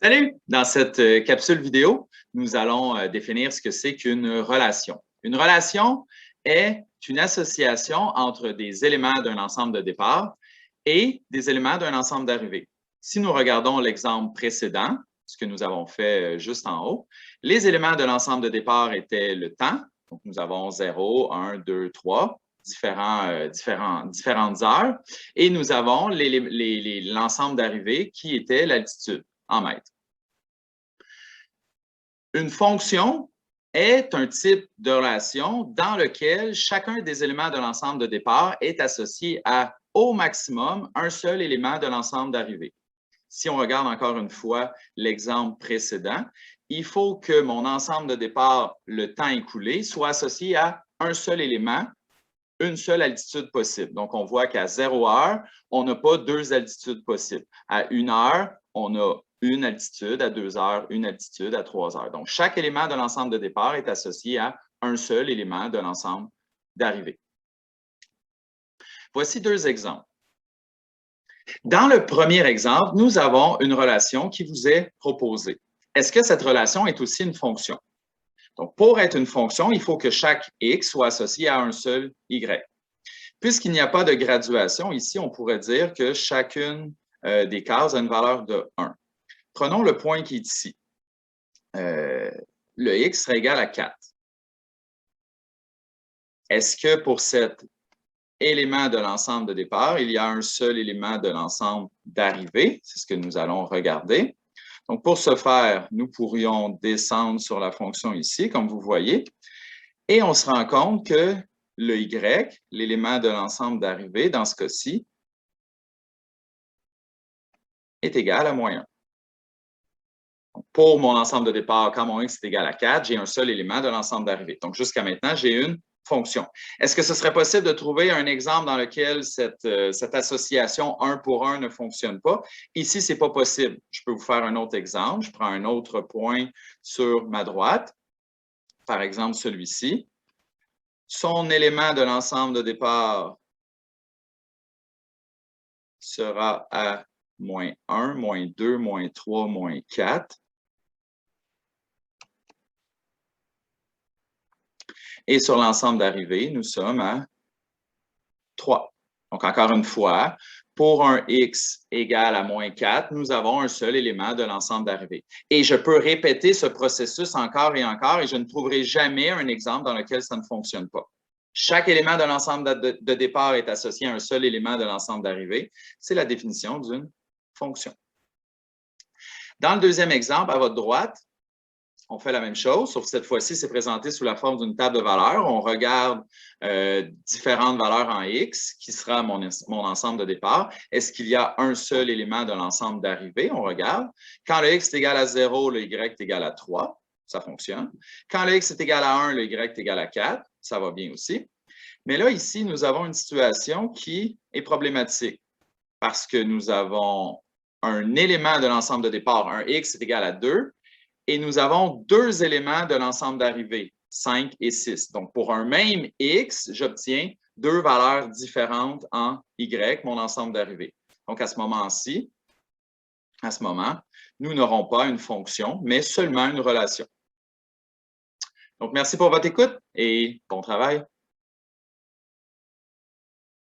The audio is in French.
Salut! Dans cette capsule vidéo, nous allons définir ce que c'est qu'une relation. Une relation est une association entre des éléments d'un ensemble de départ et des éléments d'un ensemble d'arrivée. Si nous regardons l'exemple précédent, ce que nous avons fait juste en haut, les éléments de l'ensemble de départ étaient le temps. Donc, nous avons 0, 1, 2, 3, différentes heures. Et nous avons l'ensemble d'arrivée qui était l'altitude en mètres. Une fonction est un type de relation dans lequel chacun des éléments de l'ensemble de départ est associé à, au maximum, un seul élément de l'ensemble d'arrivée. Si on regarde encore une fois l'exemple précédent, il faut que mon ensemble de départ, le temps écoulé, soit associé à un seul élément, une seule altitude possible. Donc, on voit qu'à 0 heure, on n'a pas deux altitudes possibles. À 1 heure, on a une altitude, à 2 heures, une altitude, à 3 heures. Donc, chaque élément de l'ensemble de départ est associé à un seul élément de l'ensemble d'arrivée. Voici deux exemples. Dans le premier exemple, nous avons une relation qui vous est proposée. Est-ce que cette relation est aussi une fonction? Donc, pour être une fonction, il faut que chaque x soit associé à un seul y. Puisqu'il n'y a pas de graduation, ici, on pourrait dire que chacune des cases a une valeur de 1. Prenons le point qui est ici. Le x serait égal à 4. Est-ce que pour cet élément de l'ensemble de départ, il y a un seul élément de l'ensemble d'arrivée? C'est ce que nous allons regarder. Donc, pour ce faire, nous pourrions descendre sur la fonction ici, comme vous voyez, et on se rend compte que le y, l'élément de l'ensemble d'arrivée, dans ce cas-ci, est égal à moins 1. Donc, pour mon ensemble de départ, quand mon x est égal à 4, j'ai un seul élément de l'ensemble d'arrivée. Donc, jusqu'à maintenant, j'ai une fonction. Est-ce que ce serait possible de trouver un exemple dans lequel cette association 1 pour 1 ne fonctionne pas? Ici, ce n'est pas possible. Je peux vous faire un autre exemple. Je prends un autre point sur ma droite, par exemple celui-ci. Son élément de l'ensemble de départ sera à moins 1, moins 2, moins 3, moins 4. Et sur l'ensemble d'arrivée, nous sommes à 3. Donc, encore une fois, pour un x égal à moins 4, nous avons un seul élément de l'ensemble d'arrivée. Et je peux répéter ce processus encore et je ne trouverai jamais un exemple dans lequel ça ne fonctionne pas. Chaque élément de l'ensemble de départ est associé à un seul élément de l'ensemble d'arrivée. C'est la définition d'une fonction. Dans le deuxième exemple, à votre droite, on fait la même chose, sauf que cette fois-ci, c'est présenté sous la forme d'une table de valeurs. On regarde différentes valeurs en x, qui sera mon ensemble de départ. Est-ce qu'il y a un seul élément de l'ensemble d'arrivée? On regarde. Quand le x est égal à 0, le y est égal à 3. Ça fonctionne. Quand le x est égal à 1, le y est égal à 4. Ça va bien aussi. Mais là, ici, nous avons une situation qui est problématique parce que nous avons un élément de l'ensemble de départ, un x est égal à 2, et nous avons deux éléments de l'ensemble d'arrivée, 5 et 6. Donc, pour un même x, j'obtiens deux valeurs différentes en y, mon ensemble d'arrivée. Donc, à ce moment-ci, nous n'aurons pas une fonction, mais seulement une relation. Donc, merci pour votre écoute et bon travail.